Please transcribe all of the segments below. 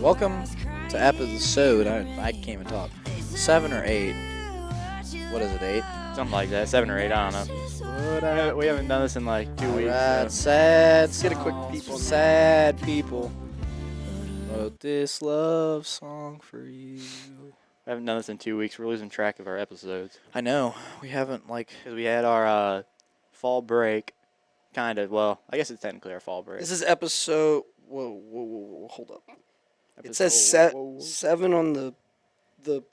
Welcome to episode, I can't even talk, 7 or 8. What is it, 8? Something like that, 7 or 8, I don't know. We haven't done this in like 2 weeks. Alright, So. sad, Let's get a quick people. sad people. Wrote this love song for you. We haven't done this in 2 weeks. We're losing track of our episodes. I know, we haven't, Because we had our fall break, kind of. Well, I guess it's technically our fall break. This is episode. Whoa, hold up. It Episode- says whoa. 7 on the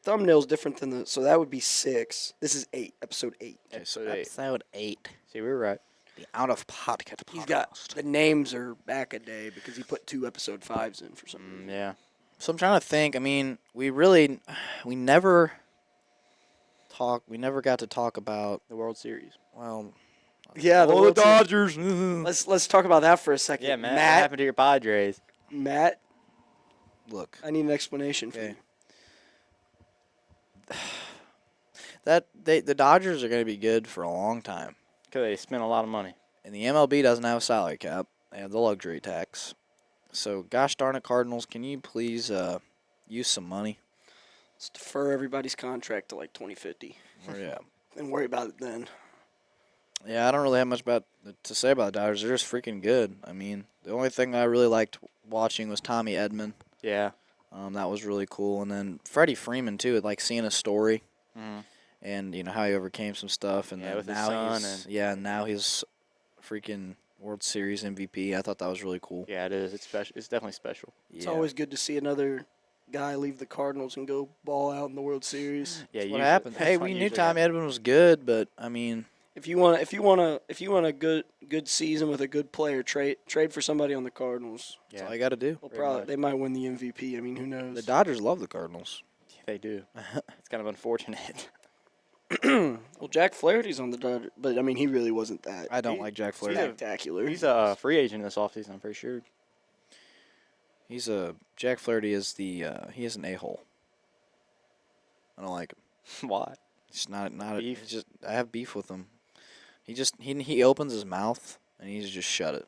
thumbnail's different than the. So that would be 6. This is 8. Episode 8. okay, so Episode 8. episode 8. See, we were right. The Out of Podket podcast. He's got the names are back a day because he put 2 episode 5s in for some reason. Yeah. So I'm trying to think, I mean, we never got to talk about, The World Series. well, Yeah, the World Dodgers. Let's talk about that for a second. Yeah, Matt. What happened to your Padres? Matt, Look, I need an explanation for okay. you. The Dodgers are going to be good for a long time. Because they spent a lot of money. And the MLB doesn't have a salary cap. They have the luxury tax. So, gosh darn it, Cardinals, can you please use some money? Let's defer everybody's contract to like 2050 Yeah. and worry about it then. Yeah, I don't really have much to say about the Dodgers. They're just freaking good. I mean, the only thing I really liked watching was Tommy Edman. Yeah. That was really cool. And then Freddie Freeman, too, like seeing his story. Mm-hmm. And, you know, how he overcame some stuff. And Yeah, then with his now son he's, and- yeah, now he's freaking World Series MVP. I thought that was really cool. Yeah, it is. It's special. It's definitely special. It's Yeah. always good to see another guy leave the Cardinals and go ball out in the World Series. Yeah, That's what usually- happened. that's Hey, what we knew usually Tommy happens. Edman was good, but I mean, If you want a good season with a good player, trade for somebody on the Cardinals. that's Yeah, all you got to do. Well, Pretty probably much. they might win the MVP. I mean, who knows? The Dodgers love the Cardinals. they do. It's kind of unfortunate. Well, Jack Flaherty's on the Dodgers, but I mean, he really wasn't that I don't like Jack Flaherty. spectacular. He's a free agent this offseason, I'm pretty sure. Jack Flaherty is he is an a-hole. I don't like him. Why? He's not Beef? he's just I have beef with him. He opens his mouth and he needs to just shut it.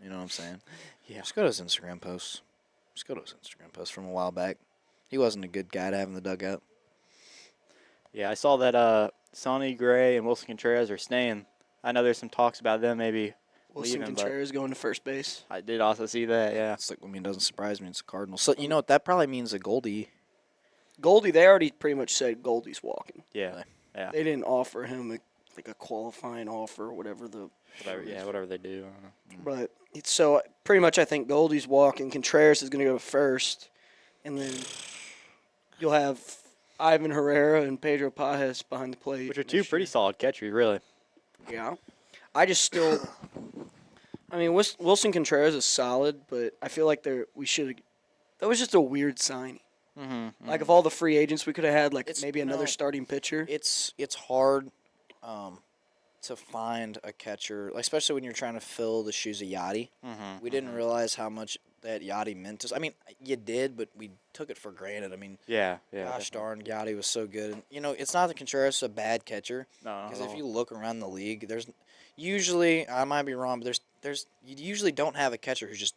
You know what I'm saying? Yeah. Just go to his Instagram posts. Just go to his Instagram post from a while back. He wasn't a good guy to have in the dugout. Yeah, I saw that Sonny Gray and Wilson Contreras are staying. I know there's some talks about them maybe Wilson leaving, but Contreras going to first base. I did also see that, yeah. It's like, I mean, it doesn't surprise me. It's a Cardinals. So you know what? That probably means a Goldie. Goldie, they already pretty much said Goldie's walking. Yeah. Yeah. They didn't offer him a qualifying offer or whatever Whatever they do. I don't know. But it's so pretty much I think Goldie's walking. Contreras is going to go first, and then you'll have Ivan Herrera and Pedro Pajes behind the plate. Which are two next pretty year. solid catchers, really. Yeah. I just still. I mean, Wilson Contreras is solid, but I feel like that was just a weird signing. Mm-hmm. Like, of all the free agents we could have had, like It's- maybe another no. starting pitcher. It's hard to find a catcher, like, especially when you're trying to fill the shoes of Yachty. Mm-hmm. We didn't realize how much that Yachty meant to us. I mean, you did, but we took it for granted. I mean, Yeah. gosh definitely. darn, Yachty was so good. And, you know, it's not that Contreras is a bad catcher. No, Because if you look around the league, there's usually, I might be wrong, but you usually don't have a catcher who's just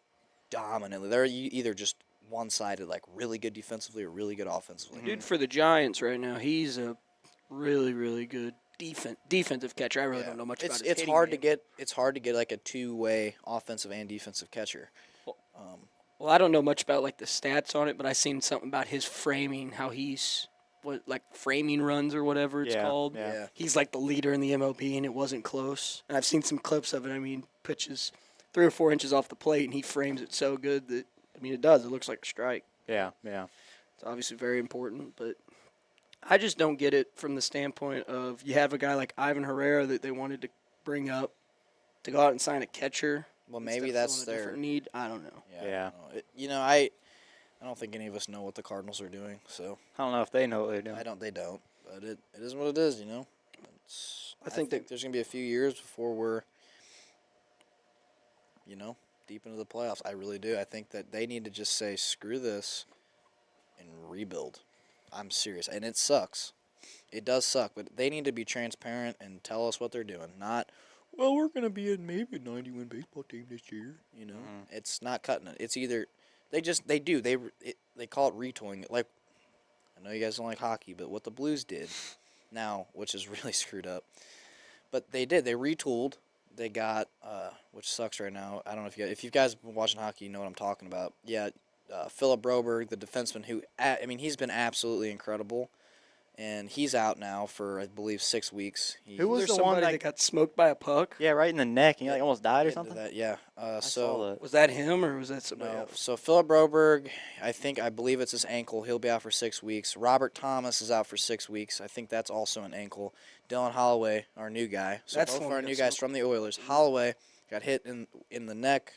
dominantly. They're either just one-sided, like really good defensively or really good offensively. Dude, for the Giants right now, he's a really, really good defensive catcher. I really Yeah. don't know much about his It's hitting hard game. to get like a two-way offensive and defensive catcher. Well, I don't know much about like the stats on it, but I seen something about his framing, how he's like framing runs or whatever it's Yeah, called. yeah. He's like the leader in the MLB, and it wasn't close. And I've seen some clips of it. I mean, pitches 3 or 4 inches off the plate, and he frames it so good that I mean, it does. It looks like a strike. Yeah. It's obviously very important, but I just don't get it from the standpoint of you have a guy like Ivan Herrera that they wanted to bring up to go out and sign a catcher. Well, instead maybe of that's filling a their different need. I don't know. Yeah. I don't think any of us know what the Cardinals are doing, so I don't know if they know what they're doing. they don't. But it is what it is, you know. I think that- there's gonna be a few years before we're, you know, deep into the playoffs. I really do. I think that they need to just say screw this and rebuild. I'm serious, and it sucks. It does suck, but they need to be transparent and tell us what they're doing. Not, well, we're gonna be in maybe a 90-win baseball team this year. You know, Mhm. it's not cutting it. It's either they do. they call it retooling. Like, I know you guys don't like hockey, but what the Blues did now, which is really screwed up, but they did. They retooled. They got, which sucks right now. I don't know if you guys have been watching hockey, you know what I'm talking about. Yeah, Philip Broberg, the defenseman, he's been absolutely incredible, and he's out now for I believe 6 weeks. Who was There's the one somebody that- that got smoked by a puck. Yeah, right in the neck, and he like almost died or Get into something. that, yeah. I So saw that. Was that him or was that somebody no, else? so Philip Broberg, I believe it's his ankle. He'll be out for 6 weeks. Robert Thomas is out for 6 weeks. I think that's also an ankle. Dylan Holloway, our new guy. So That's both the of one our that new got guys smoked. from the Oilers. Holloway got hit in the neck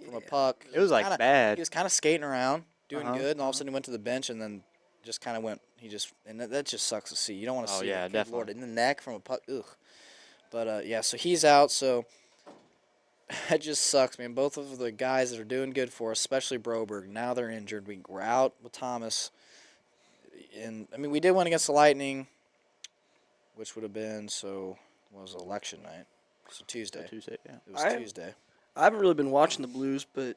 from a puck. It was like Kinda- bad. He was kind of skating around, doing Uh-huh, good, and all of a sudden he went to the bench and then just kind of went. And that just sucks to see. You don't want to Oh, see yeah, it. Good definitely. Lord, in the neck from a puck. Ugh. But yeah, so he's out. So that just sucks, man. Both of the guys that are doing good for us, especially Broberg, now they're injured. We're out with Thomas. And I mean, we did win against the Lightning, which would have been what was it, election night? So Tuesday. Tuesday, yeah. It was I- Tuesday. I haven't really been watching the Blues, but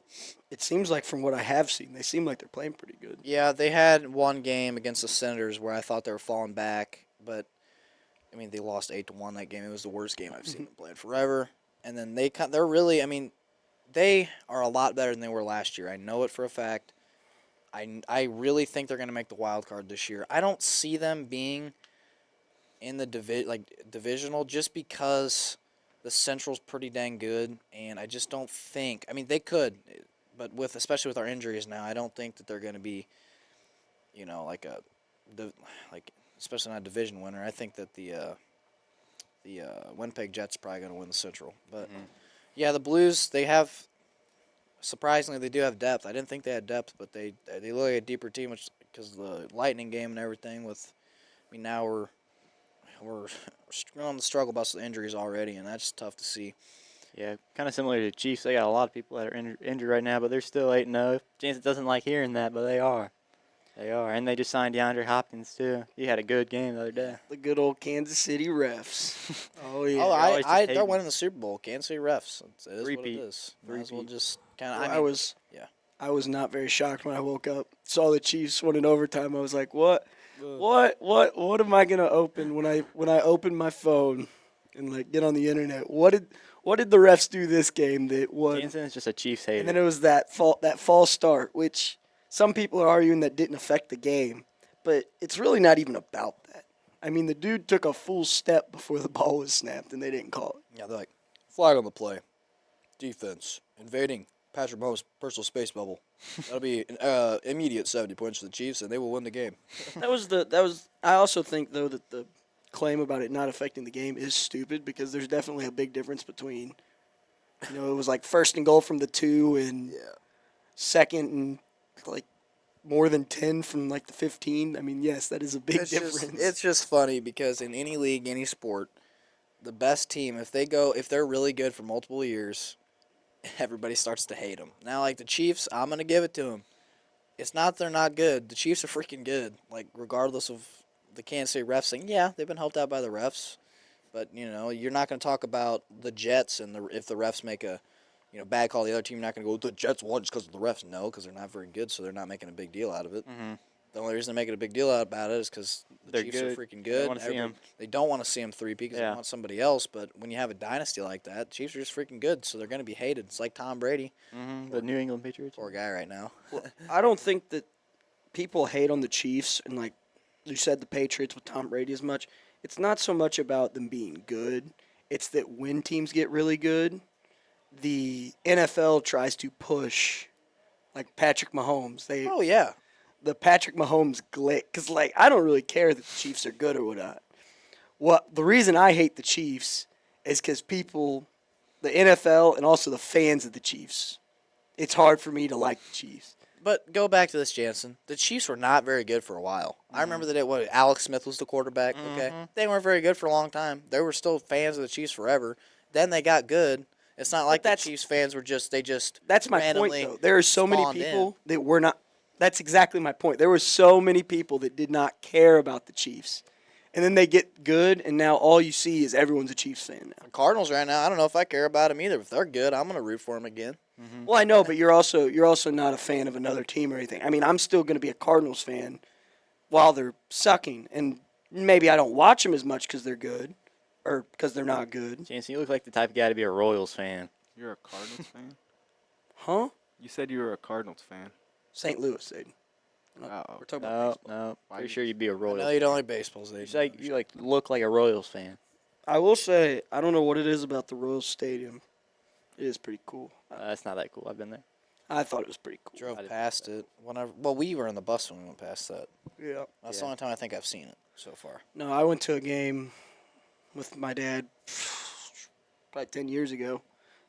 it seems like from what I have seen, they seem like they're playing pretty good. Yeah, they had one game against the Senators where I thought they were falling back, but I mean, they lost 8-1 that game. It was the worst game I've seen them play in forever. And then they're really, I mean, they are a lot better than they were last year. I know it for a fact. I really think they're going to make the wild card this year. I don't see them being in the divisional just because the Central's pretty dang good, and I just don't think. I mean, they could, but especially with our injuries now, I don't think that they're going to be, especially not a division winner. I think that the Winnipeg Jets probably going to win the Central. But yeah, the Blues, surprisingly, they do have depth. I didn't think they had depth, but they look like a deeper team, which because of the Lightning game and everything. Now we're on the struggle bus with injuries already, and that's tough to see. Yeah, kind of similar to the Chiefs. They got a lot of people that are injured right now, but they're still 8-0. Jansen doesn't like hearing that, but they are. They are, and they just signed DeAndre Hopkins too. He had a good game the other day. The good old Kansas City refs. Oh yeah. Oh, always just they're hating. winning the Super Bowl. Kansas City refs. It is what it Three-peat. is. Might as well Three-peat. just kind Well, of. I was not very shocked when I woke up. Saw the Chiefs win in overtime. I was like, what am I gonna open when I open my phone and like get on the internet? What did the refs do this game that won? Jansen is just a Chiefs hater. And then it was that false start, which some people are arguing that didn't affect the game, but it's really not even about that. I mean, the dude took a full step before the ball was snapped, and they didn't call it. Yeah, they're like flag on the play, defense invading Patrick Mahomes' personal space bubble. That'll be an immediate 70 points for the Chiefs, and they will win the game. That was. I also think though that the claim about it not affecting the game is stupid because there's definitely a big difference between, it was like first and goal from the 2 and second and like more than 10 from like the 15. I mean, yes, that is a big difference. It's just funny because in any league, any sport, the best team, if they're really good for multiple years, everybody starts to hate them. Now, like the Chiefs, I'm gonna give it to them. It's not they're not good. The Chiefs are freaking good. Like regardless of the Kansas City refs saying, yeah, they've been helped out by the refs, but you're not gonna talk about the Jets and if the refs make a bad call the other team. You're not gonna go the Jets won just because of the refs. No, because they're not very good, so they're not making a big deal out of it. Mhm. The only reason they're making a big deal about it is because the They're Chiefs good. are freaking They good. wanna see 'em. They don't want to see them three because Yeah. they want somebody else. But when you have a dynasty like that, the Chiefs are just freaking good, so they're going to be hated. It's like Tom Brady, The New England Patriots. poor guy right now. I don't think that people hate on the Chiefs and like you said the Patriots with Tom Brady as much. It's not so much about them being good. It's that when teams get really good, the NFL tries to push like Patrick Mahomes. Oh yeah, The Patrick Mahomes glitch because like I don't really care that the Chiefs are good or whatnot. The reason I hate the Chiefs is because people, the NFL and also the fans of the Chiefs, it's hard for me to like the Chiefs. but go back to this, Jansen. The Chiefs were not very good for a while. I remember that Alex Smith was the quarterback. Okay, they weren't very good for a long time. They were still fans of the Chiefs forever. Then they got good. It's not like the Chiefs fans were just That's my point randomly though. There are so many spawned in. people that were not. That's exactly my point. There were so many people that did not care about the Chiefs, and then they get good, and now all you see is everyone's a Chiefs fan now. The Cardinals right now, I don't know if I care about them either. If they're good, I'm gonna root for them again. Well, I know, but you're also not a fan of another team or anything. I mean, I'm still going to be a Cardinals fan while they're sucking, and maybe I don't watch them as much because they're good or because they're not good. Jansen, you look like the type of guy to be a Royals fan. You're a Cardinals fan? Huh? You said you were a Cardinals fan. St. Louis, Aiden. Oh. We're talking about No, baseball. no. Why Pretty you- sure you'd be a I Royals know fan. you don't like baseballs. You look like a Royals fan. I will say, I don't know what it is about the Royals Stadium. It is pretty cool. That's not that cool. I've been there. I thought it was pretty cool. drove I didn't past it whenever. Well, we were in the bus when we went past that. Yeah. That's Yeah. the only time I think I've seen it so far. No, I went to a game with my dad probably 10 years ago.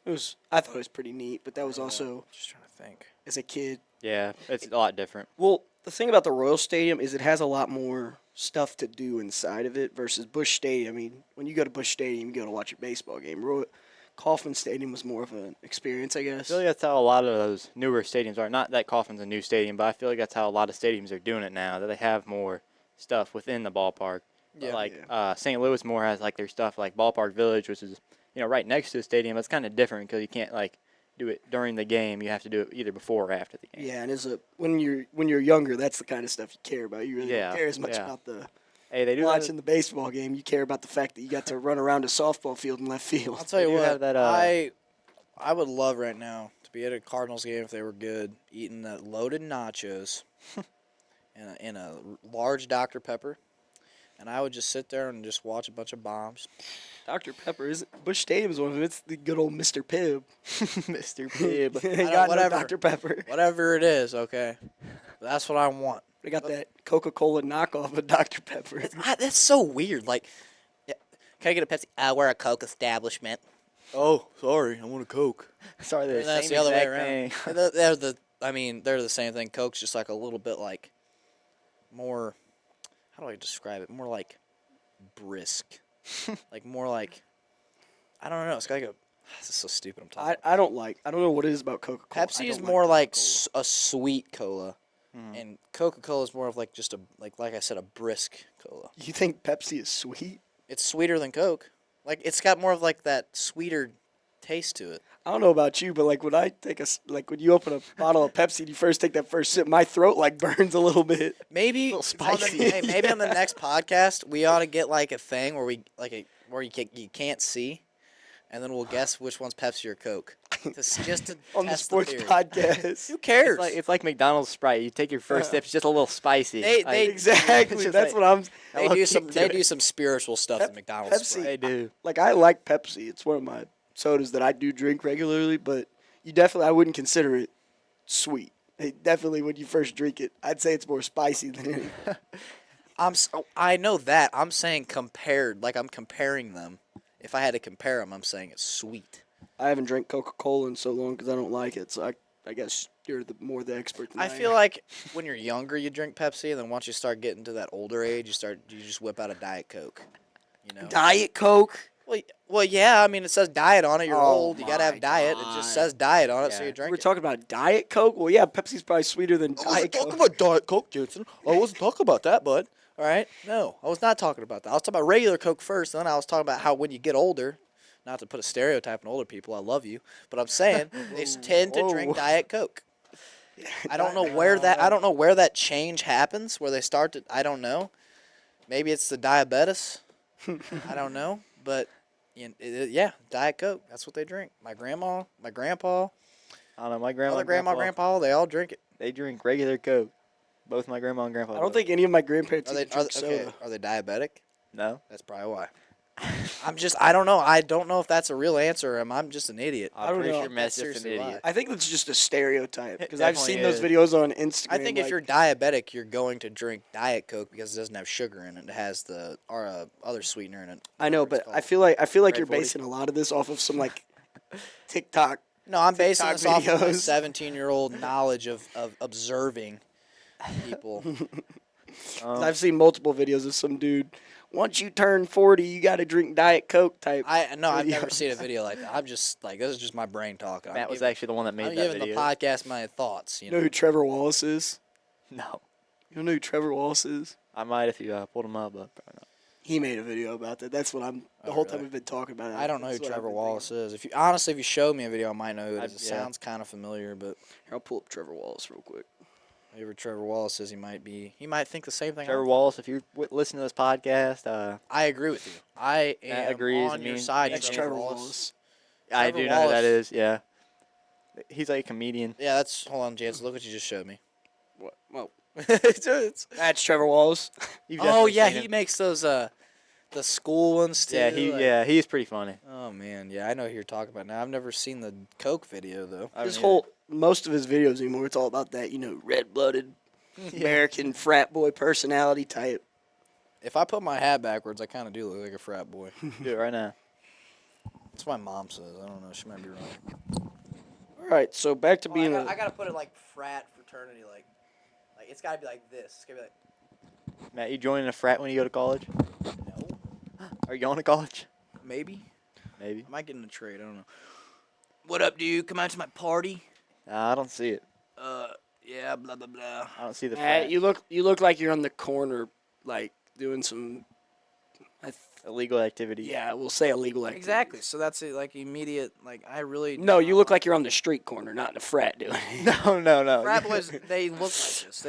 I thought it was pretty neat, but that was also Just trying to think. as a kid. Yeah, it's a lot different. Well, the thing about the Royal Stadium is it has a lot more stuff to do inside of it versus Busch Stadium. I mean, when you go to Busch Stadium, you go to watch a baseball game. Kauffman Stadium was more of an experience, I I guess. feel like that's how a lot of those newer stadiums are. Not that Coffin's a new stadium, but I feel like that's how a lot of stadiums are doing it now. That they have more stuff within the ballpark. But Yeah. like St. Louis more has like their stuff like Ballpark Village, which is right next to the stadium. It's kind of different because you can't like do it during the game. You have to do it either before or after the game. Yeah, and when you're younger, that's the kind of stuff you care about. You really Yeah, don't care as much yeah. about the Hey, they do watching the baseball game. You care about the fact that you got to run around a softball field in left field. I'll tell you They do what. have that, I would love right now to be at a Cardinals game if they were good, eating that loaded nachos, in a large Dr Pepper, and I would just sit there and just watch a bunch of bombs. Dr. Pepper isn't Busch Stadium's one of them. It's the good old Mr. Pibb. Mr. Pibb. They don't- got whatever. no Dr. Pepper. Whatever it is, okay, that's what I want. They got that Coca-Cola knockoff of Dr. Pepper. That's so weird. Like, yeah, can I get a Pepsi? We're a Coke establishment. Oh, sorry, I want a Coke. Sorry, they're And that's same the other way exact around. thing. They're the same thing. Coke's just like a little bit like more. How do I describe it? More like brisk, like more like I don't know. It's like a. This is so stupid. I'm talking. I don't know what it is about Coca-Cola. Pepsi I is don't more like Coca-Cola. a sweet cola, and Coca-Cola is more of like just a like I said a brisk cola. You think Pepsi is sweet? It's sweeter than Coke. Like it's got more of like that sweeter taste to it. I don't know about you, but like when I when you open a bottle of Pepsi and you first take that first sip, my throat like burns a little bit. Maybe little on the, spicy. hey, maybe on the next podcast we ought to get like a thing where where you can't see, and then we'll guess which one's Pepsi or Coke. Just to On the test sports theory. podcast. Who cares? It's like McDonald's Sprite. You take your first sip, it's just a little spicy. They- Like, Exactly. it's just That's like- what I'm. they I'm do some kicked they to do it. some spiritual stuff at McDonald's. Pepsi- Sprite. They do. Like I like Pepsi. It's one of my sodas that I do drink regularly, but I wouldn't consider it sweet. It definitely, when you first drink it, I'd say it's more spicy than anything. I know that. I'm saying compared, like I'm comparing them. If I had to compare them, I'm saying it's sweet. I haven't drank Coca-Cola in so long because I don't like it. So I guess you're more the expert than I I am. feel like when you're younger, you drink Pepsi, and then once you start getting to that older age, you just whip out a Diet Coke. You know. Diet Coke. Well, yeah. I mean, it says diet on it. You're Oh old. You gotta my have diet. It God. just says diet on it, so Yeah. you drink We're it. talking about Diet Coke. Well, yeah, Pepsi's probably sweeter than Diet Coke. about Diet Coke, Jensen. I wasn't talking about that, bud. All right? No, I was not talking about that. I was talking about regular Coke first, and then I was talking about how when you get older, not to put a stereotype on older people, I love you, but I'm saying they tend to drink Whoa. Diet Coke. I don't know where that change happens, where they start to. I don't know. Maybe it's the diabetes. I don't know, but yeah, Diet Coke. That's what they drink. My grandma, my grandpa, I don't know. My grandma, other and grandma, grandpa, they all drink it. they drink regular Coke. Both my grandma and grandpa. I don't do. think any of my grandparents Are they even drink soda. okay? Are they diabetic? No. That's probably why. I don't know. I don't know if that's a real answer, or I'm just an idiot. I I'm don't pretty know. sure Matt's That's just an seriously idiot. I think that's just a stereotype It because I've definitely seen those is. videos on Instagram. I think if like- you're diabetic, you're going to drink Diet Coke because it doesn't have sugar in it. It has the other sweetener in it. I know, whatever it's but I called. feel like Red you're 40. basing a lot of this off of some like TikTok. No, I'm basing TikTok this off of my videos. 17-year-old knowledge of observing people. I've seen multiple videos of some dude. Once you turn 40, you got to drink Diet Coke type. I've never videos. ssome a video like that. I'm just like, this is just my brain talking. Matt was actually the one that made I'm that giving video. the podcast my thoughts. You You know know, who Trevor Wallace is? No. You don't know who Trevor Wallace is? I might if you pulled him up, but probably not. He made a video about that. That's what I'm. The Oh, whole time really? we've been talking about it. I don't know who that's what I've Trevor been Wallace thinking. is. If you showed me a video, I might know who it is. It yeah. sounds kind of familiar, but Here, I'll pull up Trevor Wallace real quick. whoever Trevor Wallace is, he might think the same thing. Trevor I'm Wallace, if you listen to this podcast, I agree with you. I Matt am agrees, on your me- side. me That's and Trevor Wallace. I Trevor do know who that Wallace. is. Yeah, he's like a comedian. Yeah, that's. Hold on, Jans. Look what you just showed me. What? Well, It's- that's Trevor Wallace. You've oh definitely yeah, seen he him. makes those the school ones too. like- he's pretty funny. Oh man, yeah, I know who you're talking about now. I've never seen the Coke video though. Most of his videos anymore, it's all about that, red-blooded American frat boy personality type. If I put my hat backwards, I kind of do look like a frat boy. do it right now. That's what my mom says. I don't know. She might be wrong. All right, so back to being I gotta put it like frat fraternity, like it's gotta be like this. It's gotta be like Matt, you joining a frat when you go to college? no, Are you going to college? maybe. Maybe. I might get in a trade. I don't know. What up, dude? Come out to my party. I don't see it. Yeah, blah blah blah. I don't see the Matt, frat. you look like you're on the corner, like doing some. Illegal activity. Yeah, we'll say illegal activity. Exactly. So that's it. Like immediate. Like I really. No, you look like you're on the street corner, not in a frat doing it. No. Frat boys. They look like this.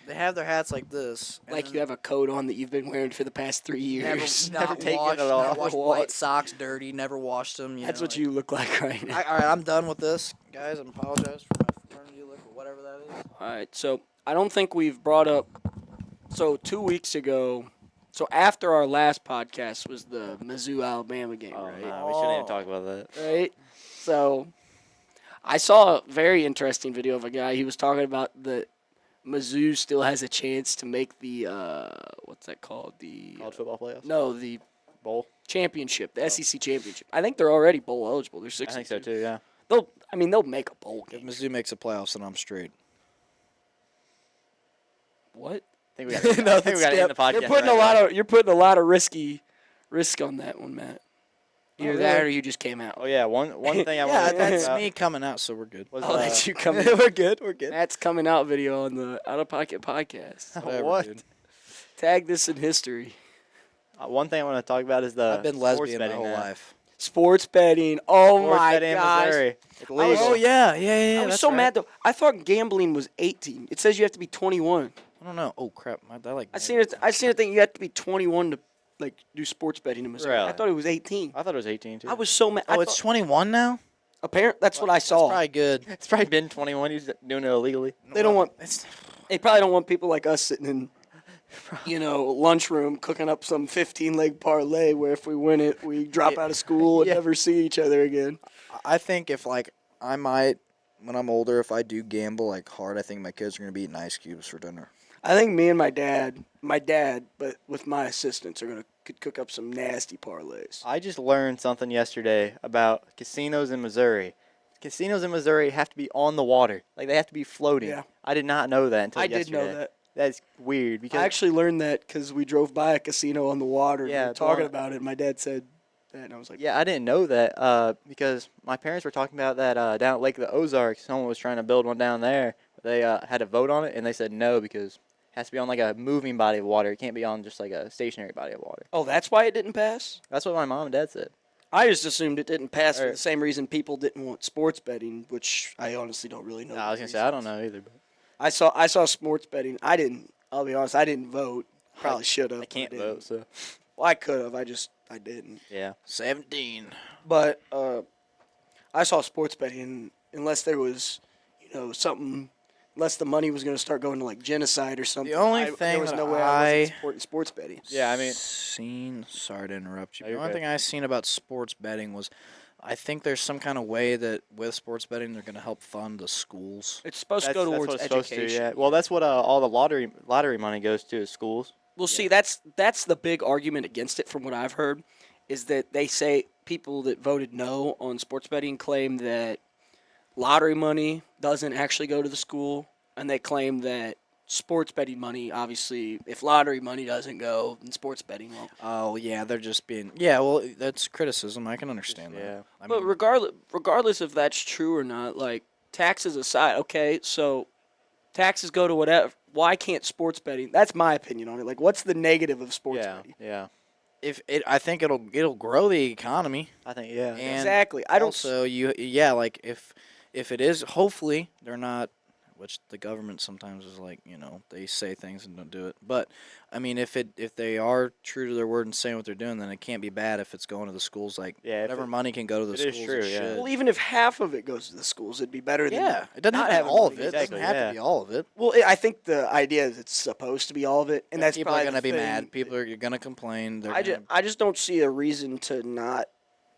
They have their hats like this. and Like then you have a coat on that you've been wearing for the past 3 years. never taken washed, it off. not washed Never white washed. socks dirty. Never washed them. That's know, what like- you look like right now. All right, I'm done with this, guys. I apologize for my fraternity look or whatever that is. All right, so I don't think we've brought up. So 2 weeks ago, so after our last podcast was the Mizzou Alabama game, Oh, right? no, we shouldn't even talk about that. Right. So I saw a very interesting video of a guy. He was talking about that Mizzou still has a chance to make the what's that called? The College football playoffs? no, the Bowl? championship, the SEC championship. I think they're already bowl eligible. They're I 6. think so too, yeah. They'll make a bowl If game. Mizzou makes a playoffs, then I'm straight. What? I think we got to end the podcast. You're putting a lot of risk on that one, Matt. Either that really? or you just came out. Oh, yeah. One thing I Yeah, want to that's talk about me coming out, so we're good. was Oh, that's you coming. we're good. We're good. Matt's coming out video on the Out of Pocket podcast. Whatever, what? dude. Tag this in history. one thing I want to talk about is the I've been sports lesbian my betting whole now. life. Sports betting. Oh Sports my betting in gosh. Missouri. It's Oh, legal. yeah. I was that's so right. mad though. I thought gambling was 18. It says you have to be 21. I don't know. Oh crap! I seen a thing you have to be 21 to like do sports betting in Missouri. I Really? thought it was 18. I thought it was 18 too. I was so mad. Oh, it's 21 now. apparent. That's what I That's saw. probably good. It's probably been 21. He's doing it illegally. They don't want. It's, They probably don't want people like us sitting in, lunchroom cooking up some 15-leg parlay where if we win it, we drop out of school and Yeah. never see each other again. I think if I might when I'm older, if I do gamble hard, I think my kids are gonna be eating ice cubes for dinner. I think me and my dad, but with my assistants, could cook up some nasty parlays. I just learned something yesterday about casinos in Missouri. Casinos in Missouri have to be on the water. Like, they have to be floating. Yeah. I did not know that until I yesterday. did know that. That's weird because I actually learned that because we drove by a casino on the water and we Yeah, were the talking one- about it. And my dad said that, and I was like, yeah, I didn't know that because my parents were talking about that down at Lake of the Ozarks. Someone was trying to build one down there. They had a vote on it, and they said no because it has to be on like a moving body of water. It can't be on just like a stationary body of water. oh, that's why it didn't pass? That's what my mom and dad said. I just assumed it didn't pass for Or- the same reason people didn't want sports betting, which I honestly don't really know. No, I the was gonna say I don't reasons. know either. But I saw sports betting. I didn't. I'll be honest. I didn't vote. Probably should have. I can't didn't. vote, so Well, I could have. I didn't. yeah. 17. But I saw sports betting unless there was, something. Unless the money was going to start going to like genocide or something. only there thing was that no way I I- wasn't supporting sports betting. Yeah, I mean, Sorry to interrupt you. No, The you're only good. thing I seen about sports betting was, I think there's some kind of way that with sports betting they're gonna help fund the schools. It's supposed to go that's towards what it's supposed education. to. Yeah. Well, that's what all the lottery money goes to is schools. Well, see, that's the big argument against it, from what I've heard, is that they say people that voted no on sports betting claim that lottery money doesn't actually go to the school, and they claim that sports betting money, obviously, if lottery money doesn't go, then sports betting won't. Oh yeah, they're just being well. That's criticism. I can understand Yeah. that. I But mean, regardless if that's true or not, like taxes aside, okay, so taxes go to whatever. Why can't sports betting? That's my opinion on it. Like, what's the negative of sports Yeah, betting? yeah. I think it'll grow the economy. I think yeah. And Exactly. I don't. also, like if it is, hopefully they're not, which the government sometimes is like, they say things and don't do it. But I mean, if they are true to their word and saying what they're doing, then it can't be bad if it's going to the schools. Like Yeah, if whatever it- money can go to the it is schools, true, it yeah. should. Well, even if half of it goes to the schools, it'd be better than Yeah, it doesn't not have to be having all of money. it. It doesn't Exactly, have yeah. to be all of it. Well, I think the idea is it's supposed to be all of it, and that's people probably are gonna the be thing. mad. People are gonna complain. They're I just don't see a reason to not.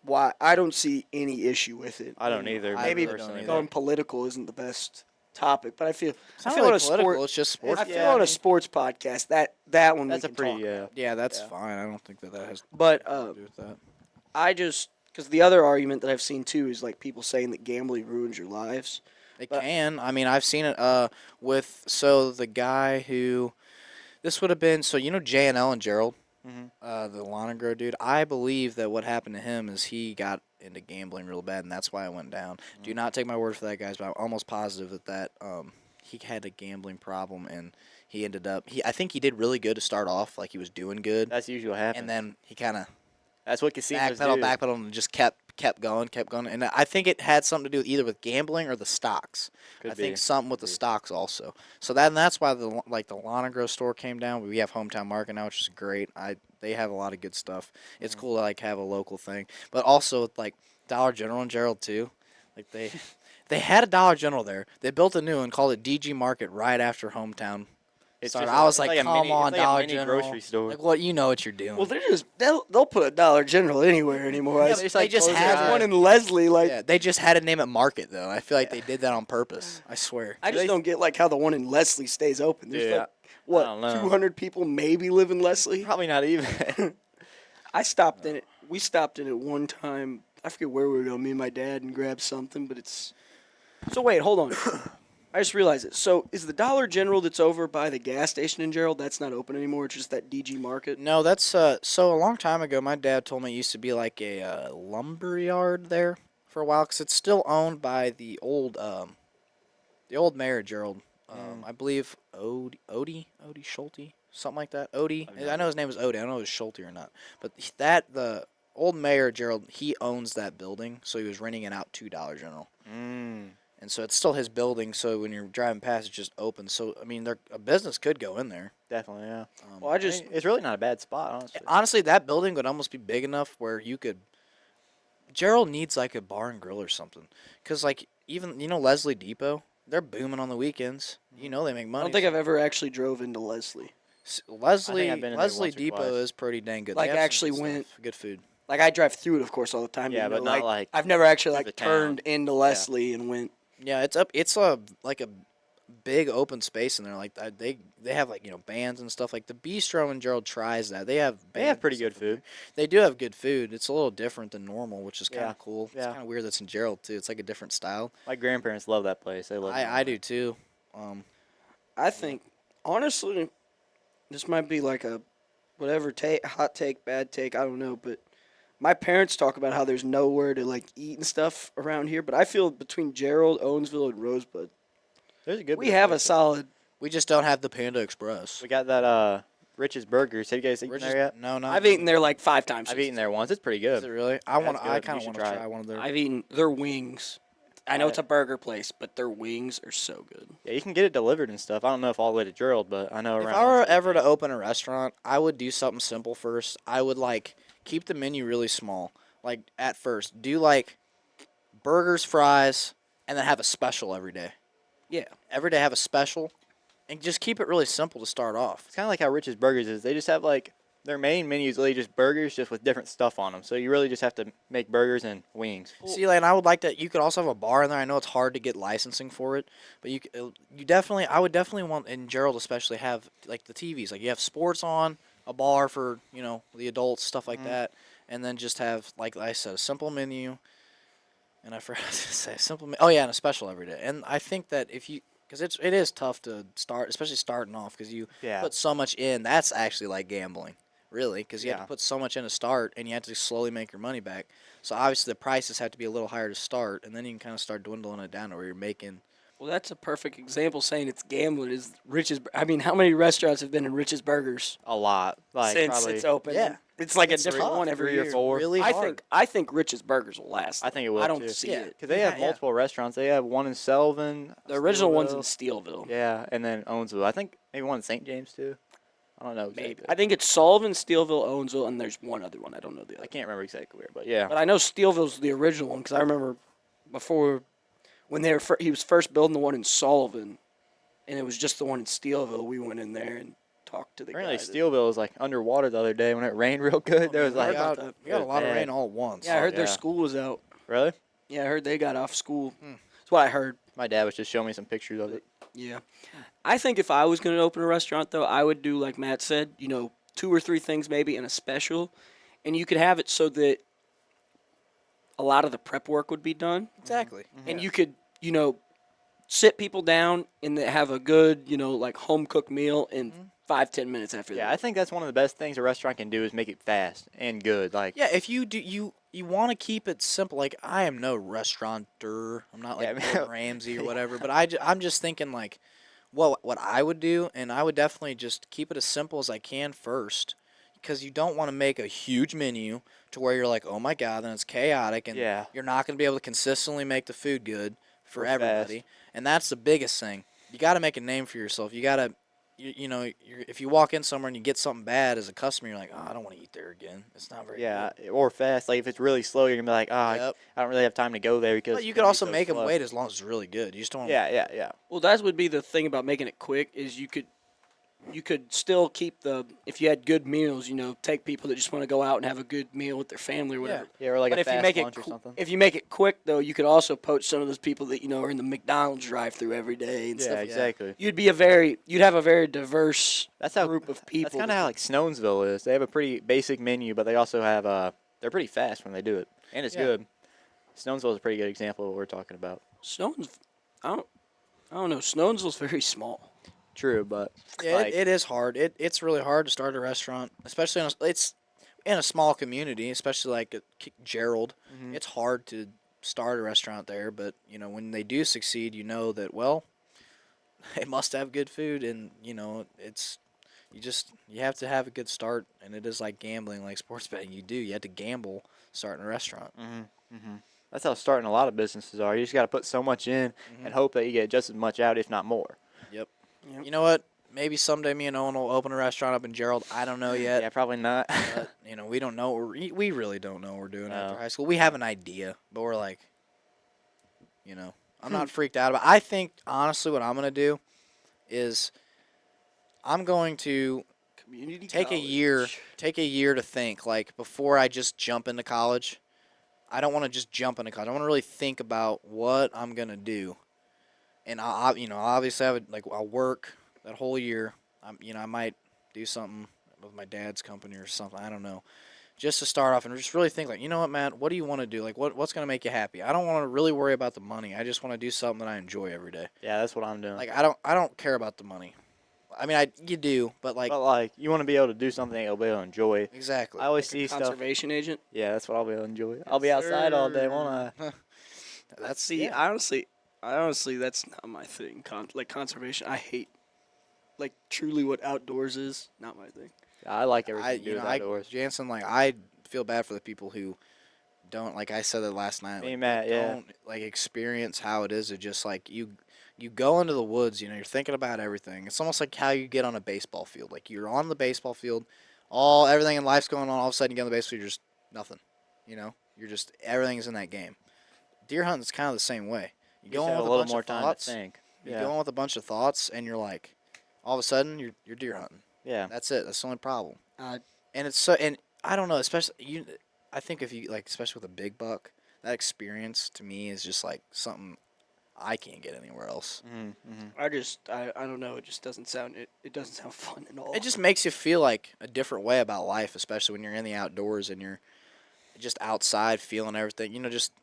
Why I don't see any issue with it. I don't either. I Maybe really don't either. going political isn't the best topic, but I feel It's I not feel really on a political. sport. It's just sports. I feel on a sports podcast that one That's we a can pretty talk yeah. about. Yeah, that's Yeah. fine. I don't think that has But anything to do with that. I just because the other argument that I've seen too is like people saying that gambling ruins your lives. It But- can. I mean, I've seen it with the guy who this would have been J&L and Gerald, Mhm. the Lonegro dude. I believe that what happened to him is he got into gambling real bad, and that's why it went down. Do not take my word for that, guys, but I'm almost positive that he had a gambling problem, and he ended up I think he did really good to start off, like he was doing good, That's usually what happens. and then he kind of that's what casinos do. backpedaled, and just kept going, and I think it had something to do either with gambling or the stocks. Could I think be. something with the stocks also. So that's why the Lonegro store came down. We have Hometown Market now, which is great. They have a lot of good stuff. It's cool to have a local thing, but also with Dollar General and Gerald too. Like they had a Dollar General there. They built a new one, called it DG Market, right after Hometown. It's started. just I was it's like, a come mini, on, it's like Dollar a mini General. grocery store. Like what what you're doing. Well, they'll put a Dollar General anywhere anymore. Yeah, I- but they just There's had one in Leslie. yeah, they just had to name it Market though. I feel like they did that on purpose. I swear. I just don't get how the one in Leslie stays open. There's Yeah, what I don't know. 200 people maybe live in Leslie. Probably not even. I stopped in it. We stopped in it one time. I forget where we were going. Me and my dad and grabbed something, but it's. So wait, hold on. I just realized it. So is the Dollar General that's over by the gas station in Gerald? That's not open anymore. It's just that DG Market. No, that's so a long time ago. My dad told me it used to be like a lumber yard there for a while, because it's still owned by the old mayor Gerald. I believe Odie Schulte, something like that. Odie. I know his name is Odie. I don't know if it's Schulte or not. But the old mayor Gerald, he owns that building, so he was renting it out to Dollar General. And so it's still his building, so when you're driving past, it's just open. So, I mean, a business could go in there. Definitely, yeah. Well, I just It's really not a bad spot, honestly. Honestly, that building would almost be big enough where you could. Gerald needs like a bar and grill or something. Because, even, Leslie Depot, they're booming on the weekends. They make I money. don't think I've ever actually drove into Leslie. Leslie I've been in there Leslie once or Depot twice. is pretty dang good. Like, They have some actually good went- stuff, good food. Like I drive through it, of course, all the time. Yeah, but not like I've never actually through the town. turned into Leslie and went. Yeah, it's a big open space in there. Like they have bands and stuff. Like the bistro in Gerald tries that. They have pretty bands and good stuff in food. there. They do have good food. It's a little different than normal, which is kind Yeah. of cool. It's Yeah. kind of weird that's in Gerald too. It's like a different style. My grandparents love that place. They love it. I do too. I think honestly, this might be like a whatever hot take, bad take. I don't know, but my parents talk about how there's nowhere to eat and stuff around here. But I feel between Gerald, Owensville, and Rosebud, There's a good. we bit of have a places. solid. We just don't have the Panda Express. We got that Rich's Burgers. Have you guys eaten there yet? No, I've eaten there like 5 times. I've eaten there once. It's pretty Is good. it really? I Yeah, it's I good. kind You of should want to try try it. one of their. I've eaten their wings. I know Yeah. it's a burger place, but their wings are so good. Yeah, you can get it delivered and stuff. I don't know if all the way to Gerald, but I know If around. I were ever to open a restaurant, I would do something simple first. I would keep the menu really small. At first, do burgers, fries, and then have a special every day. Yeah. Every day have a special, and just keep it really simple to start off. It's kind of like how Rich's Burgers is. They just have their main menu is really just burgers, just with different stuff on them. So you really just have to make burgers and wings. See, and I would like that. You could also have a bar in there. I know it's hard to get licensing for it, but I would definitely want, and Gerald especially, have the TVs. You have sports on, a bar for the adults, stuff like that, and then just have, like I said, a simple menu. And I forgot to say and a special every day. And I think that because it is tough to start, especially starting off, because you Yeah. put so much in. That's actually like gambling, really, because you have Yeah. to put so much in to start, and you have to slowly make your money back. So obviously the prices have to be a little higher to start, and then you can kind of start dwindling it down to where you're making. Well, that's a perfect example saying it's gambling. Is Rich's? I mean, how many restaurants have been in Rich's Burgers A lot. since Probably, it's open? Yeah. It's like It's a different tough. one every 3 or year. 4. Really I hard. think Rich's Burgers will last. I think it will I don't too. see Yeah. it. Because they Yeah, have yeah. multiple restaurants. They have one in Selvin. The original one's in Steelville. Steelville. Yeah, and then Owensville. I think maybe one in St. James too. I don't know Maybe. exactly. I think it's Sullivan, Steelville, Owensville, and there's one other one. I don't know the I other. can't remember exactly where, but yeah. But I know Steelville's the original one because I remember before when he was first building the one in Sullivan, and it was just the one in Steelville. We went in there and talked to the Apparently guy. Steelville was like underwater the other day when it rained real good. There was man, I like, heard about got, that. we got a It was lot of bad. rain all at once. Yeah, I heard yeah. their school was out. really? Yeah, I heard they got off school. Hmm. That's what I heard. My dad was just showing me some pictures of it. Yeah. I think if I was going to open a restaurant, though, I would do like Matt said, 2 or 3 things maybe in a special. And you could have it so that a lot of the prep work would be done. Exactly. And you could, sit people down and have a good, like home cooked meal in 5-10 minutes after Yeah, that. I think that's one of the best things a restaurant can do is make it fast and good. Like, Yeah, if you do, you want to keep it simple. Like, I am no restaurateur. I'm not like Yeah, I mean- Gordon Ramsay or whatever. But I'm just thinking like, what I would do, and I would definitely just keep it as simple as I can first, because you don't want to make a huge menu to where you're like, oh my god, then it's chaotic, and Yeah. you're not going to be able to consistently make the food good for Or everybody. fast. And that's the biggest thing. You got to make a name for yourself. You got to. If you walk in somewhere and you get something bad as a customer, you're like, oh, I don't want to eat there again. It's not very yeah, good. or fast. Like, if it's really slow, you're going to be like, Yep. I don't really have time to go there because But you it's could gonna be also so make them slow. wait as long as it's really good. You just don't. Yeah. Well, that would be the thing about making it quick is you could still keep if you had good meals, take people that just want to go out and have a good meal with their family or whatever. Yeah, or like But a if you fast make lunch it or something. if you make it quick though, you could also poach some of those people that are in the McDonald's drive-through every day and Yeah, stuff. exactly. You'd have a very diverse That's how group of people. That's kind of how like Snonesville is. They have a pretty basic menu, but they also have they're pretty fast when they do it, and it's Yeah. good. Snonesville is a pretty good example of what we're talking about. Snones. I don't know. Snonesville's very small. True, but Yeah, like, it is hard. It's really hard to start a restaurant, especially it's in a small community, especially like at Gerald. Mhm. It's hard to start a restaurant there, but when they do succeed, you know that well, they must have good food, and it's you have to have a good start, and it is like gambling, like sports betting. You have to gamble starting a restaurant. that's how starting a lot of businesses are. You just got to put so much in and hope that you get just as much out, if not more. Yep. Yep. You know what? Maybe someday me and Owen will open a restaurant up in Gerald. I don't know yet. Yeah, probably not. But, we don't know. We really don't know what we're doing No. after high school. We have an idea, but we're like, I'm not freaked out about it. I think, honestly, what I'm going to do is I'm going to Community take a college. year to think, like, before I just jump into college. I don't want to just jump into college. I want to really think about what I'm going to do. And obviously I'll work that whole year. I might do something with my dad's company or something. I don't know. Just to start off and just really think like, you know what, Matt, what do you want to do? Like what's going to make you happy? I don't want to really worry about the money. I just want to do something that I enjoy every day. Yeah, that's what I'm doing. Like I don't care about the money. I mean, you do, but like but like, you want to be able to do something that you'll be able to enjoy. exactly. I always Like a see stuff. conservation agent. Yeah, that's what I'll be able to enjoy. I'll be outside all day, won't I? That's See, yeah. I honestly, that's not my thing. Like conservation, I hate. Like truly, what outdoors is not my thing. I like everything to do you with know, outdoors. Jansen, like I feel bad for the people who don't, like I said it last night. Me Like, and Matt, they yeah. don't like experience how it is to just like you go into the woods. You're thinking about everything. It's almost like how you get on a baseball field. Like you're on the baseball field, everything in life's going on. All of a sudden, you get on the baseball field, you're just nothing. You're just everything's in that game. Deer hunting's kind of the same way. You You go just on have with a a little bunch more of time thoughts. to think. You Yeah. go on with a bunch of thoughts, and you're like, all of a sudden, you're deer hunting. Yeah. That's it. That's the only problem. Uh, And it's so, and I don't know, especially I think if you like, especially with a big buck, that experience to me is just like something I can't get anywhere else. I don't know. It just doesn't sound it doesn't sound fun at all. It just makes you feel like a different way about life, especially when you're in the outdoors and you're just outside feeling everything. Just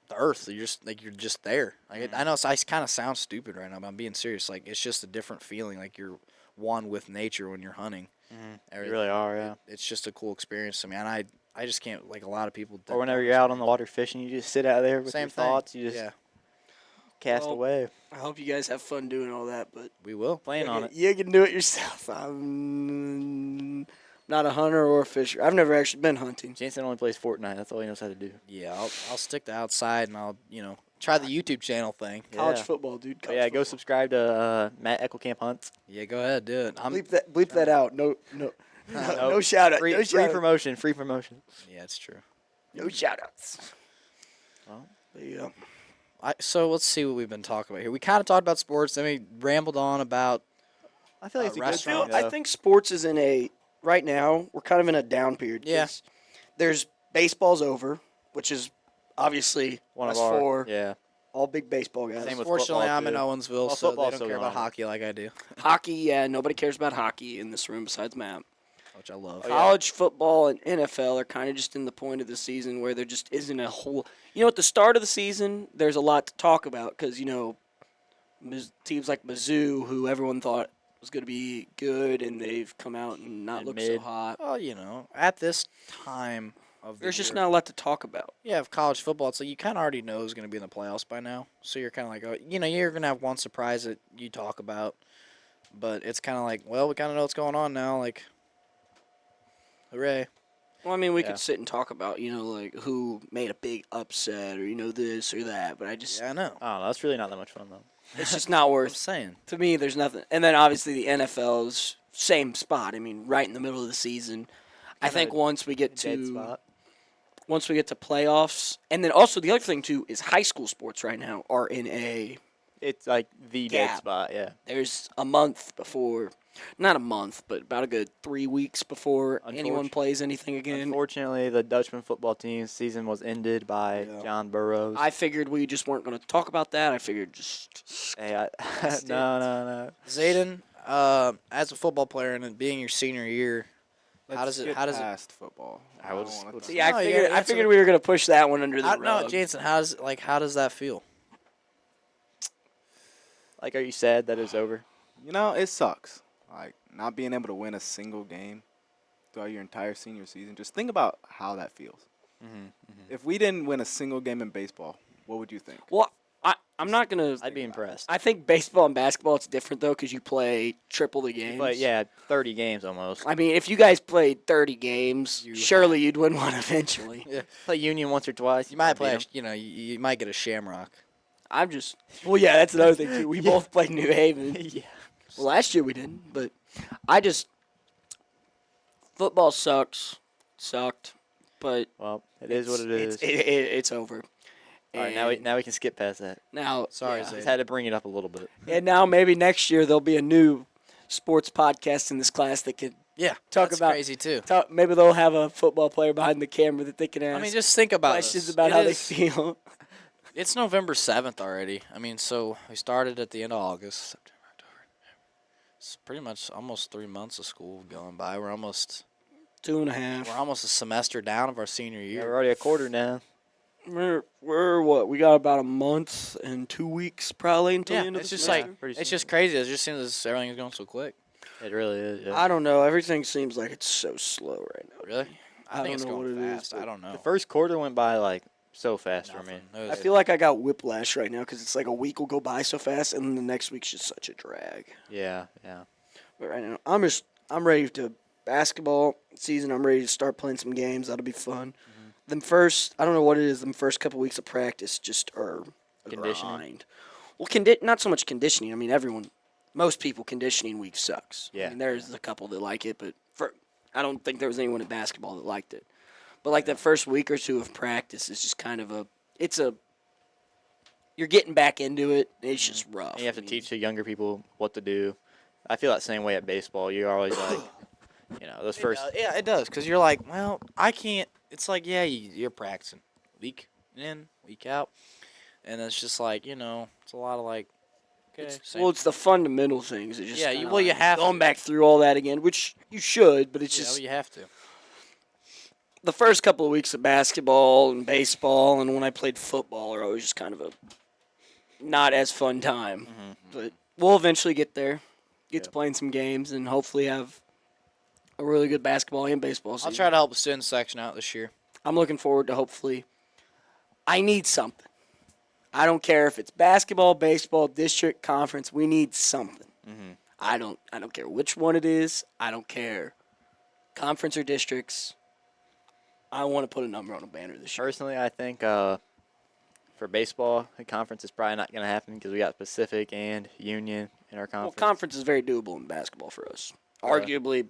the earth. You're just there. Like I know I kind of sound stupid right now, but I'm being serious. Like it's just a different feeling. Like you're one with nature when you're hunting. You Everything. really are, yeah. It's just a cool experience to me, and I just can't, like a lot of people. Or whenever you're out on the water fishing, you just sit out there with Same your thing. thoughts. You just Yeah, cast Well, away. I hope you guys have fun doing all that, but we will. Playing on it. you can do it yourself. I'm Not a hunter or a fisher. I've never actually been hunting. Jansen only plays Fortnite. That's all he knows how to do. Yeah, I'll stick to outside and I'll try the YouTube channel thing. College Yeah. football, dude. But College yeah, go football. subscribe to Matt Eckelcamp Hunts. Yeah, go ahead, do it. Bleep that out. No, no shout out. Free, No free shout out. promotion. Free promotion. Yeah, it's true. No shout outs. Well, Yeah. So let's see what we've been talking about here. We kind of talked about sports, then we rambled on about. I feel like it's a good restaurant, thing, I think sports is in a right now. We're kind of in a down period. Yeah. 'cause There's baseball's over, which is obviously one of us our four, yeah. all big baseball guys. Same with Fortunately, football, I'm in too. Owensville, Well, so they football's don't still care about going on. hockey like I do, Hockey, yeah, nobody cares about hockey in this room besides Matt. which I love. Oh, yeah. College football and NFL are kind of just in the point of the season where there just isn't a whole. At the start of the season, there's a lot to talk about because teams like Mizzou, who everyone thought was going to be good, and they've come out and not And looked so mid. hot. Well, at this time of the There's just year, not a lot to talk about. Yeah, of college football, it's like you kind of already know who's going to be in the playoffs by now. So you're kind of like, you're going to have one surprise that you talk about. But it's kind of like, well, we kind of know what's going on now. Like, hooray. Well, I mean, we Yeah. could sit and talk about, like who made a big upset or, this or that, but I just, Yeah, I know. I don't know. That's really not that much fun though. it's just not I'm worth, saying. to me, there's nothing. And then obviously the NFL's same spot. I mean, right in the middle of the season. I Kinda think once we get Dead to spot. playoffs, and then also the other thing too is high school sports right now are in It's like the dead Gap. spot. Yeah. there's a month before, not a month, but about a good 3 weeks before anyone Unfortunate- plays anything again. Unfortunately, the Dutchman football team's season was ended by Yeah. John Burroughs. I figured we just weren't going to talk about that. I figured just Hey, That's no. Zayden, as a football player and it being your senior year, how does it? past football? I would don't just- wanna see. I No, you figured gotta I answer figured the- we were going to push that one under the No, rug. Jansen, how does that feel? Like, are you sad that it's over? It sucks. Like not being able to win a single game throughout your entire senior season. Just think about how that feels. If we didn't win a single game in baseball, what would you think? Well, I'm not going to. I'd be impressed. I think baseball and basketball it's different though because you play triple the games. But yeah, 30 games almost. I mean, if you guys played 30 games, surely you'd win one eventually. Play Union once or twice. You might beat play. 'em. You might get a Shamrock. I'm just. Well, yeah, that's another thing too. We both played New Haven. Yeah. Well, last year we didn't, but I just. Football sucked, but Well, it is what it is. It's over. All right, And now we can skip past that. now Sorry, yeah. Zay. Just had to bring it up a little bit. And now maybe next year there'll be a new sports podcast in this class that could Yeah, Talk that's about- crazy too. talk. Maybe they'll have a football player behind the camera that they can ask I mean, just think about questions this. about It how is- they feel. It's November 7th already. I mean, so we started at the end of August, September, October. It's pretty much almost 3 months of school going by. We're almost 2.5. we're almost a semester down of our senior Yeah, we're year. already a quarter now. We're what? We got about a month and 2 weeks probably until Yeah, the end of it's the just semester. like Pretty it's soon. just crazy. It just seems as everything's going so quick. It really is. Yeah. I don't know. Everything seems like it's so slow right now. Really? I think don't it's know going what it is, fast. but I don't know. The first quarter went by like so fast for me. Nothing. It I was- feel like I got whiplash right now because it's like a week will go by so fast, and then the next week's just such a drag. Yeah. But right now, I'm ready to basketball season. I'm ready to start playing some games. That'll be fun. Them first, I don't know what it is. Them first couple weeks of practice just are a Conditioning? grind. Well, not so much conditioning. I mean, most people conditioning week sucks. Yeah. I mean, there's a couple that like it, but I don't think there was anyone in basketball that liked it. But like that first week or two of practice is just kind of you're getting back into it. It's just rough. And you have I to mean, teach the younger people what to do. I feel that same way at baseball. You're always like, those first. Yeah, it does. Because you're like, well, I can't. It's like, yeah, you're practicing week in, week out. And it's just like, it's a lot of like, okay. same- Well, it's the fundamental things. It's just Yeah, kinda you like have going to. back through all that again, which you should, but it's yeah, just well, you have to. the first couple of weeks of basketball and baseball, and when I played football, are always just kind of a not as fun time. Mm-hmm. But we'll eventually get there, get to playing some games, and hopefully have a really good basketball and baseball season. I'll try to help the student section out this year. I'm looking forward to hopefully. I need something. I don't care if it's basketball, baseball, district, conference. We need something. I don't care which one it is. I don't care. Conference or districts? I want to put a number on a banner this year. Personally, I think for baseball, the conference is probably not going to happen because we got Pacific and Union in our Well, conference. conference is very doable in basketball for us. Really? Arguably,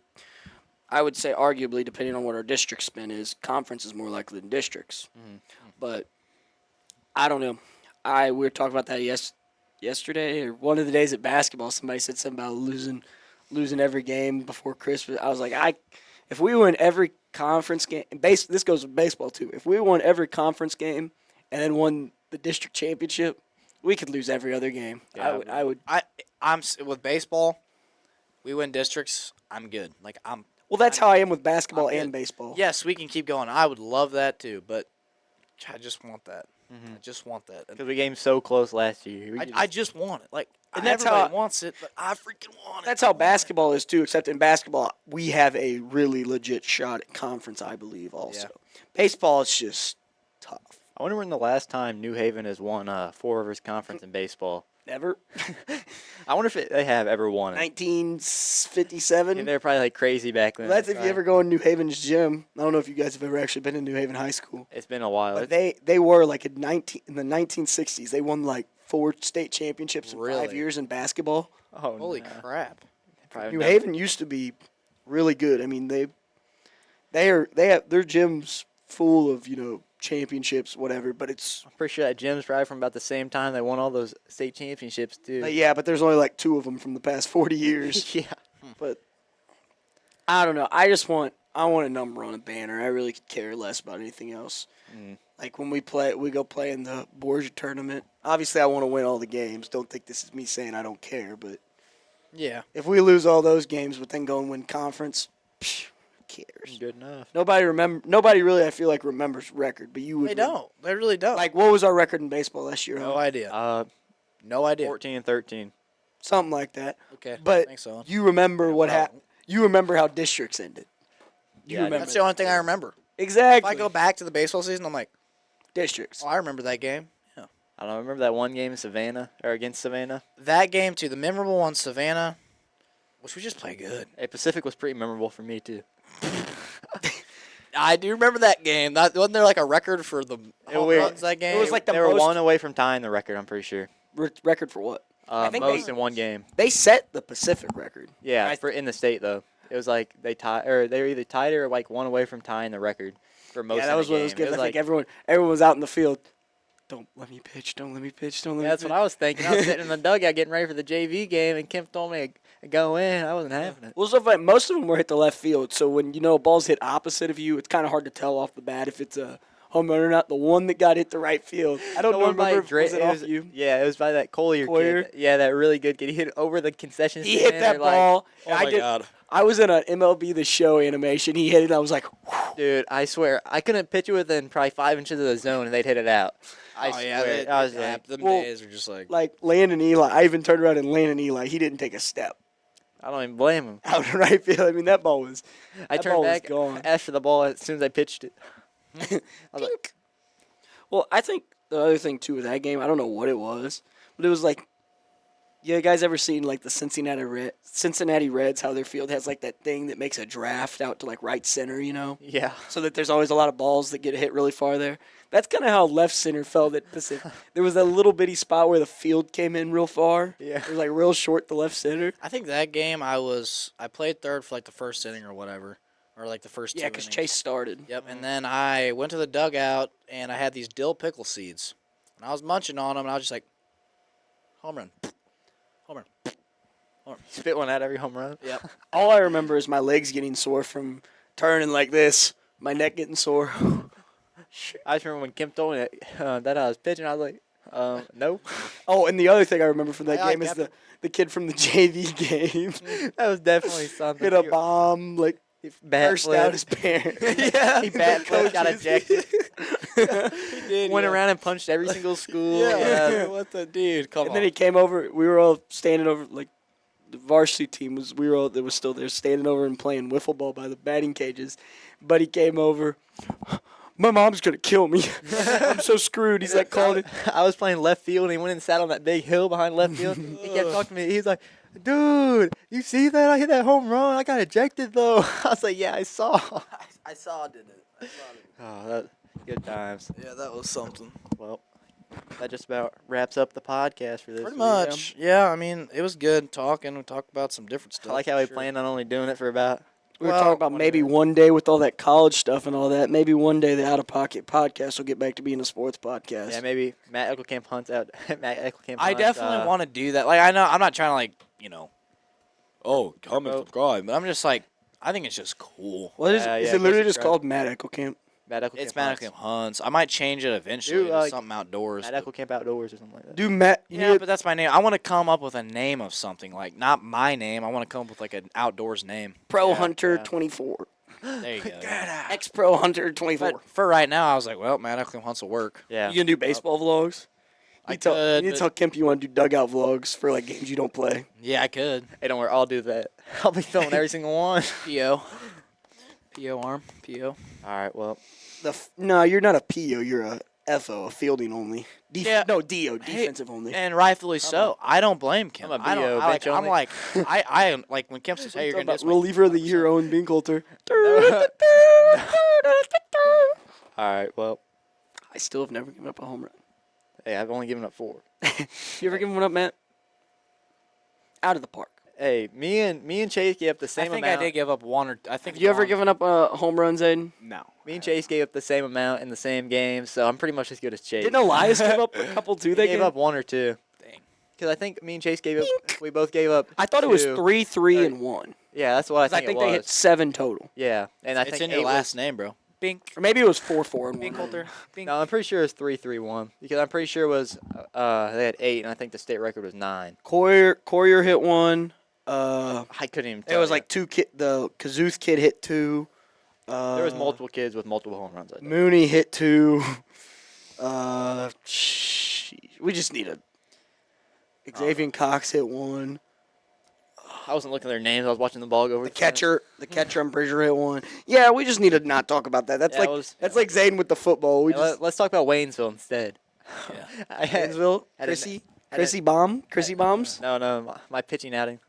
I would say arguably, depending on what our district spin is, conference is more likely than districts. But I don't know. We were talking about that yesterday or one of the days at basketball. Somebody said something about losing every game before Christmas. I was like, if we win every conference game, this goes with baseball too. If we won every conference game and then won the district championship, we could lose every other game. Yeah, I'm with baseball. We win districts. I'm good. Well, that's how I am with basketball I'm and good. baseball. Yes, we can keep going. I would love that too, but I just want that. Mm-hmm. I just want that. Because we came so close last year. I just want it. And that's everybody how wants it, but I freaking want it. That's how basketball is too. Except in basketball, we have a really legit shot at conference, I believe. Also, baseball is just tough. I wonder when the last time New Haven has won Four Rivers Conference in baseball. Never. I wonder if they have ever won it. 1957. And they're probably like crazy back then. Well, that's if you ever go in New Haven's gym. I don't know if you guys have ever actually been in New Haven High School. It's been a while. But they were like in the 1960s. They won like 4 state championships in 5 Really? years in basketball. Oh, Holy no. crap! Probably New never- Haven used to be really good. I mean, they have their gyms full of championships, whatever. But it's I'm pretty sure that gym's probably from about the same time they won all those state championships too. but there's only like 2 of them from the past 40 years. Yeah. But I don't know. I want a number on a banner. I really could care less about anything else. Like when we go play in the Borgia tournament. Obviously, I want to win all the games. Don't think this is me saying I don't care. But Yeah, if we lose all those games, but then go and win conference, who cares? Good enough. Nobody really, I feel like, remembers record. But you would. they don't. They really don't. Like, what was our record in baseball last year? no huh? idea. No idea. 14 and 13. Something like that. Okay, But thanks, Owen. you remember what well- happened. You remember how districts ended. You Yeah, I remember That's the only thing I remember. If exactly. I go back to the baseball season, I'm like, districts. oh, I remember that game. Yeah, I don't know. Remember that one game in Savannah or against Savannah? that game too. The memorable one, Savannah, which we just play good. Hey, Pacific was pretty memorable for me too. I do remember that game. Wasn't there like a record for the home was- runs that game? it was like the They were most- one away from tying the record. I'm pretty sure. Record for what? I think Most they- in one game. They set the Pacific record. Yeah, for in the state though. It was like they were either tied or like one away from tying the record for most. Yeah, in that the was what game. it was good. I like, think everyone was out in the field. Don't let me pitch. Don't let me pitch. Don't let yeah, me that's pitch. what I was thinking. I was sitting in the dugout getting ready for the JV game, and Kemp told me to go in. I wasn't having it. Well, so like most of them were hit the left field. So when balls hit opposite of you, it's kind of hard to tell off the bat if it's a home run or not. The one that got hit the right field, I don't The know. one by Remember if was it off was, you? Yeah, it was by that Collier Collier? kid. Yeah, that really good kid. He hit it over the concession He stand. hit that They're like, ball. Oh I my did. god! I was in an MLB The Show animation. He hit it. And I was like, dude, I swear, I couldn't pitch it within probably 5 inches of the zone, and they'd hit it out. I swear. I was like, them well, days are just like Landon Eli. I even turned around and Landon Eli. He didn't take a step I don't even blame him. out in right field. I mean, that ball was. I That turned ball was back, gone. asked for the ball as soon as I pitched it. I was like, Well, I think the other thing too with that game, I don't know what it was, but it was like, you guys ever seen like the Cincinnati Reds? How their field has like that thing that makes a draft out to like right center, yeah. so that there's always a lot of balls that get hit really far there. That's kind of how left center felt at Pacific. There was that little bitty spot where the field came in real far. Yeah. It was like real short to left center. I think that game I played third for like the first inning or whatever, or like the first two Yeah, because innings. Chase started. Yep, and then I went to the dugout and I had these dill pickle seeds, and I was munching on them, and I was just like, home run, home run. Spit one out every home run. Yep. All I remember is my legs getting sore from turning like this, my neck getting sore. I just remember when Kim told me that I was pitching, I was like, no. Oh, and the other thing I remember from that I game is kept the kid from the JV game That was definitely something. hit a bomb, like Bat cursed flip. out his parents. Yeah, He bat flipped, got coaches. ejected. He did. Went around and punched every single school. Yeah. What the dude? Come And on. then he came over. We were all standing over, like the varsity team was. We were all that was still there, standing over and playing wiffle ball by the batting cages. But he came over. My mom's gonna kill me. I'm so screwed. He's like calling it. I was playing left field, and he went and sat on that big hill behind left field. He kept talking to me. He's like, dude, you see that? I hit that home run. I got ejected though. I was like, yeah, I saw. I saw did it. I saw it. Oh, that good times. Yeah, that was something. Well, that just about wraps up the podcast for this Pretty week. much. Yeah, I mean, it was good talking. We talked about some different stuff. I like how for we sure. planned on only doing it for about. We were Well, talking about maybe one day with all that college stuff and all that. Maybe one day the Out of Pocket podcast will get back to being a sports podcast. Yeah, maybe Matt Eckelkamp hunts out. Matt Eckelkamp. I hunts, definitely want to do that. Like, I know I'm not trying to, like, oh, come and Turbo. subscribe. But I'm just like, I think it's just cool. What is, Yeah, is yeah, it literally guess just it's called Matt Eckelkamp? Matt Eckelkamp. It's hunts. Mannequin Hunts. I might change it eventually Dude, to something outdoors. Matt but- Eckelkamp outdoors or something like that. Do Matt? Yeah, but that's my name. I want to come up with a name of something. Like, not my name. I want to come up with, like, an outdoors name. Pro Yeah, Hunter yeah. 24. There you go. Ex Pro Hunter 24. But for right now, I was like, well, Mannequin Hunts will work. Yeah. You gonna do baseball vlogs? I You tell, could, you need to tell Kemp you want to do dugout vlogs for like games you don't play. Yeah, I could. Hey, don't worry. I'll do that. I'll be filming every single one. P.O. P.O. arm. P.O. All right. Well, No, you're not a PO. You're a FO, a fielding only. Yeah. No, DO, defensive only. And rightfully so. I don't blame Kemp. I'm a I don't. BO, I like, bench I'm only. like, I like when Kemp says, "Hey, you're gonna do this." I'm like, reliever of the year, Owen Binkolter. all right. Well, I still have never given up a home run. hey, I've only given up 4. You ever given one up, Matt? Out of the park. Hey, me and Chase gave up the I same think amount. I did give up one or I think. Have you ever one- given up a home run, Zayden? No. Me and Chase gave up the same amount in the same game, so I'm pretty much as good as Chase. Didn't Elias give up a couple too? He They gave up 1 or 2. Dang. Because I think me and Chase gave up. We both gave up. I thought it was 2. 3, 3, and 1. Yeah, that's what I 'Cause think, I think it they hit was. 7 total. Yeah, and I It's think in your 8 was- last name, bro. Bink. Or maybe it was 4, 4, and 1. Binkolter. Bink. No, I'm pretty sure it's 3-3-1 because I'm pretty sure it was they had 8 and I think the state record was 9. Courier hit 1. I couldn't even. It Tell was you. like 2 kid. The Kazuth kid hit 2. There was multiple kids with multiple home runs. I think. Mooney hit 2. We just need a. Xavier Cox hit 1. I wasn't looking at their names. I was watching the ball go over. The catcher, I'm pretty sure hit 1. Yeah, we just need to not talk about that. That's Yeah, like it was- that's like Zayden with the football. We just Let's talk about Waynesville instead. Yeah. I had, Gainesville, had a- Chrissy, had a- Chrissy bomb, Chrissy bombs. no, my pitching outing.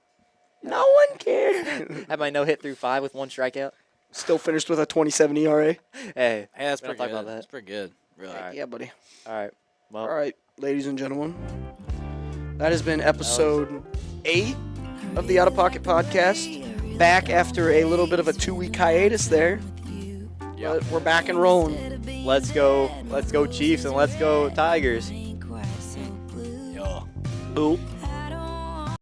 No one cared. Had my no hit through 5 with 1 strikeout. Still finished with a 27 ERA. Hey, Hey, that's We don't pretty talk good. about that. That's pretty good. Really. All right. Yeah, buddy. all right. Well, All right, ladies and gentlemen, that has been episode 8 of the Out of Pocket podcast. Back after a little bit of a 2-week hiatus there. Yeah. But we're back and rolling. let's go Chiefs and let's go Tigers. Yeah. Boop.